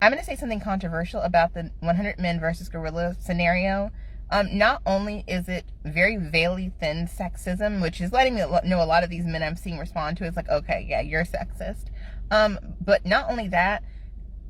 I'm going to say something controversial about the 100 men versus gorilla scenario. Not only is it very veilly thin sexism, which is letting me know a lot of these men I'm seeing respond to, it's like, okay, yeah, you're sexist. But not only that,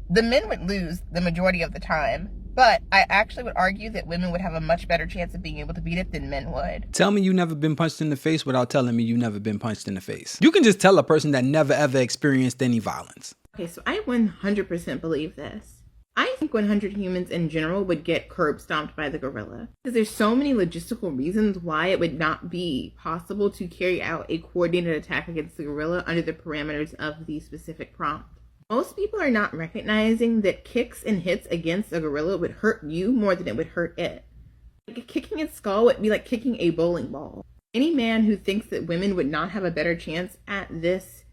the men would lose the majority of the time. But I actually would argue that women would have a much better chance of being able to beat it than men would. Tell me you never been punched in the face without telling me you never been punched in the face. You can just tell a person that never ever experienced any violence. Okay, so I 100% believe this. I think 100 humans in general would get curb stomped by the gorilla. Because there's so many logistical reasons why it would not be possible to carry out a coordinated attack against the gorilla under the parameters of the specific prompt. Most people are not recognizing that kicks and hits against a gorilla would hurt you more than it would hurt it. Like, kicking its skull would be like kicking a bowling ball. Any man who thinks that women would not have a better chance at this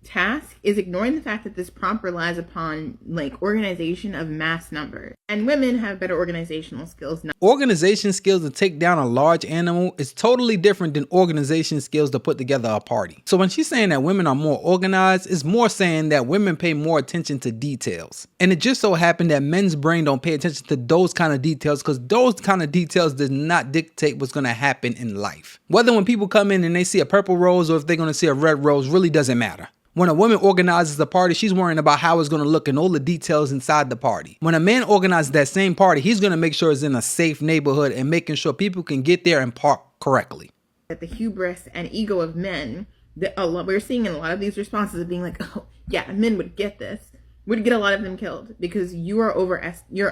task is ignoring the fact that this prompt relies upon organization of mass numbers, and women have better organizational skills. Organization skills to take down a large animal is totally different than organization skills to put together a party. So when she's saying that women are more organized, it's more saying that women pay more attention to details. And it just so happened that men's brain don't pay attention to those kind of details, because those kind of details does not dictate what's going to happen in life. Whether when people come in and they see a purple rose or if they're going to see a red rose really doesn't matter. When a woman organizes the party, she's worrying about how it's going to look and all the details inside the party. When a man organizes that same party, he's going to make sure it's in a safe neighborhood and making sure people can get there and park correctly. That the hubris and ego of men, that we're seeing in a lot of these responses of being like, oh yeah, men would get this, would get a lot of them killed because you're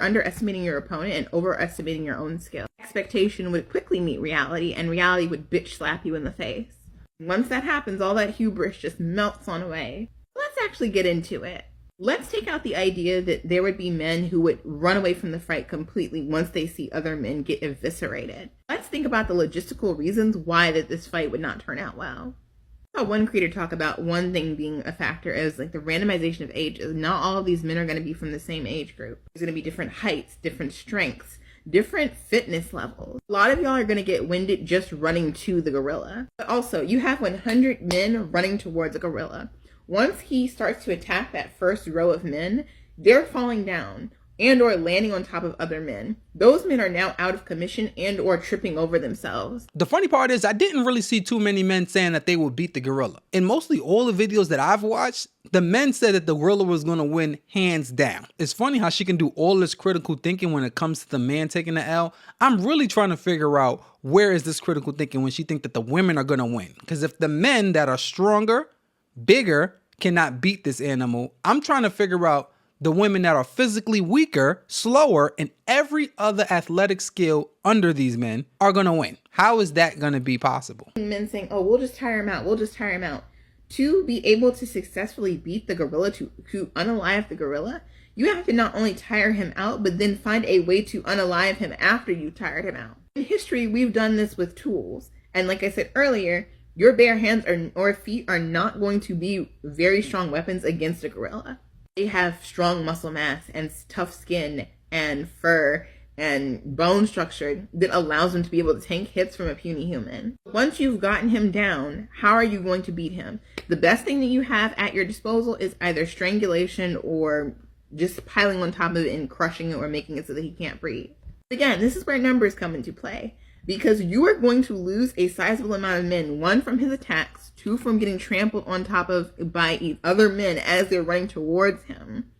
underestimating your opponent and overestimating your own skill. Expectation would quickly meet reality, and reality would bitch slap you in the face. Once that happens, all that hubris just melts on away. Let's actually get into it. Let's take out the idea that there would be men who would run away from the fight completely once they see other men get eviscerated. Let's think about the logistical reasons why that this fight would not turn out well. I saw one creator talk about one thing being a factor is like the randomization of ages. Not all of these men are going to be from the same age group. There's going to be different heights, different strengths, different fitness levels. A lot of y'all are going to get winded just running to the gorilla. But also, you have 100 men running towards a gorilla. Once he starts to attack that first row of men, they're falling down and or landing on top of other men. Those men are now out of commission and or tripping over themselves. The funny part is I didn't really see too many men saying that they would beat the gorilla. In mostly all the videos that I've watched, the men said that the gorilla was going to win hands down. It's funny how she can do all this critical thinking when it comes to the man taking the L. I'm really trying to figure out where is this critical thinking when she thinks that the women are going to win. Because if the men that are stronger, bigger, cannot beat this animal, I'm trying to figure out the women that are physically weaker, slower, and every other athletic skill under these men are going to win. How is that going to be possible? Men saying, oh, we'll just tire him out. We'll just tire him out. To be able to successfully beat the gorilla, to unalive the gorilla, you have to not only tire him out, but then find a way to unalive him after you tired him out. In history, we've done this with tools. And like I said earlier, your bare hands or feet are not going to be very strong weapons against a gorilla. They have strong muscle mass and tough skin and fur and bone structure that allows them to be able to tank hits from a puny human. Once you've gotten him down, how are you going to beat him? The best thing that you have at your disposal is either strangulation or just piling on top of it and crushing it or making it so that he can't breathe. Again, this is where numbers come into play. Because you are going to lose a sizable amount of men, one from his attacks, two from getting trampled on top of by other men as they're running towards him.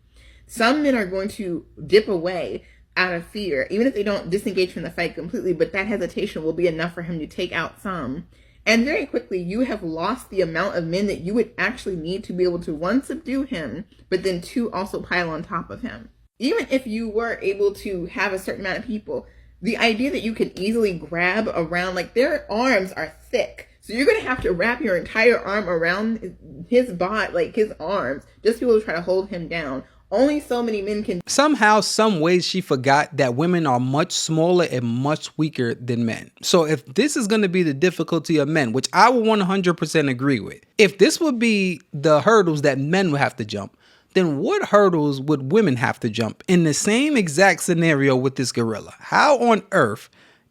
Some men are going to dip away out of fear, even if they don't disengage from the fight completely, but that hesitation will be enough for him to take out some. And very quickly, you have lost the amount of men that you would actually need to be able to, one, subdue him, but then two, also pile on top of him. Even if you were able to have a certain amount of people, the idea that you can easily grab around, like their arms are thick. So you're going to have to wrap your entire arm around his body, like his arms, just to be able to try to hold him down. Only so many men can. Somehow, some ways she forgot that women are much smaller and much weaker than men. So if this is going to be the difficulty of men, which I would 100% agree with, if this would be the hurdles that men would have to jump, then what hurdles would women have to jump in the same exact scenario with this gorilla? How on earth,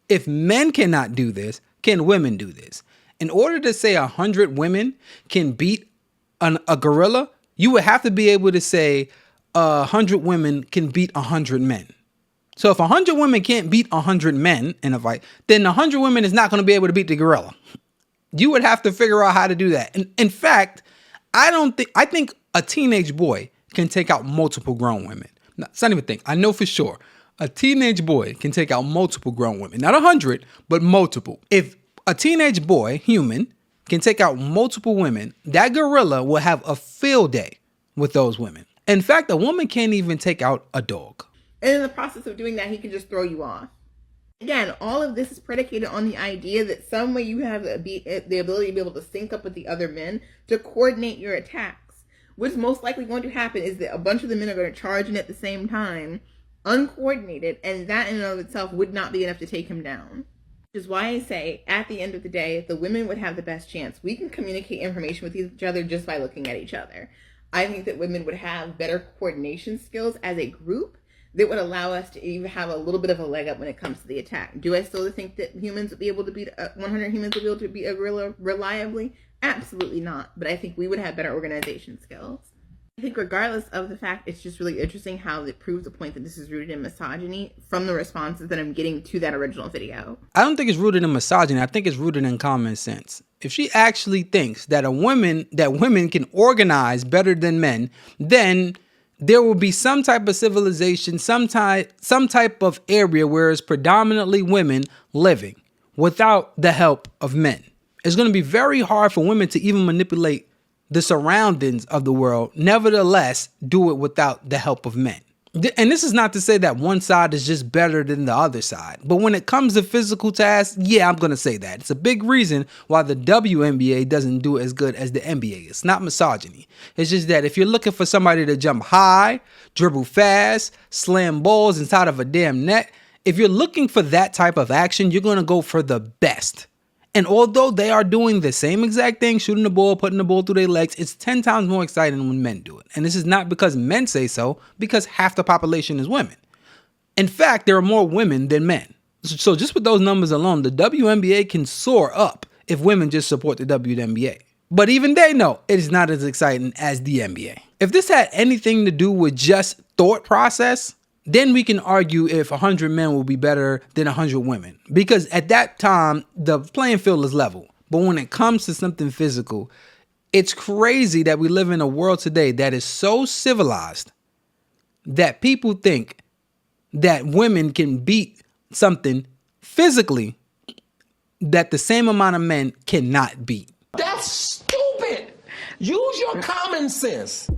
if men cannot do this, can women do this? In order to say 100 women can beat a gorilla, you would have to be able to say 100 women can beat 100 men. So if 100 women can't beat 100 men in a fight, then 100 women is not going to be able to beat the gorilla. You would have to figure out how to do that. And in fact, I think a teenage boy can take out multiple grown women. No, it's not even a thing. I know for sure. A teenage boy can take out multiple grown women. Not 100, but multiple. If a teenage boy, human, can take out multiple women, that gorilla will have a field day with those women. In fact, a woman can't even take out a dog. And in the process of doing that, he can just throw you off. Again, all of this is predicated on the idea that some way you have the ability to be able to sync up with the other men to coordinate your attacks. What's most likely going to happen is that a bunch of the men are going to charge in at the same time, uncoordinated, and that in and of itself would not be enough to take him down. Which is why I say, at the end of the day, the women would have the best chance. We can communicate information with each other just by looking at each other. I think that women would have better coordination skills as a group that would allow us to even have a little bit of a leg up when it comes to the attack. Do I still think that humans would be able to beat 100 humans would be able to beat a gorilla reliably? Absolutely not. But I think we would have better organization skills. I think regardless of the fact, it's just really interesting how it proves the point that this is rooted in misogyny from the responses that I'm getting to that original video. I don't think it's rooted in misogyny. I think it's rooted in common sense. If she actually thinks that women can organize better than men, then there will be some type of civilization, some type of area where it's predominantly women living without the help of men. It's going to be very hard for women to even manipulate the surroundings of the world, nevertheless, do it without the help of men. And this is not to say that one side is just better than the other side. But when it comes to physical tasks, yeah, I'm going to say that. It's a big reason why the WNBA doesn't do as good as the NBA. It's not misogyny. It's just that if you're looking for somebody to jump high, dribble fast, slam balls inside of a damn net, if you're looking for that type of action, you're going to go for the best. And although they are doing the same exact thing, shooting the ball, putting the ball through their legs, it's 10 times more exciting when men do it. And this is not because men say so, because half the population is women. In fact, there are more women than men. So just with those numbers alone, the WNBA can soar up if women just support the WNBA. But even they know it is not as exciting as the NBA. If this had anything to do with just thought process, then we can argue if 100 men will be better than 100 women. Because at that time, the playing field is level. But when it comes to something physical, it's crazy that we live in a world today that is so civilized that people think that women can beat something physically that the same amount of men cannot beat. That's stupid. Use your common sense.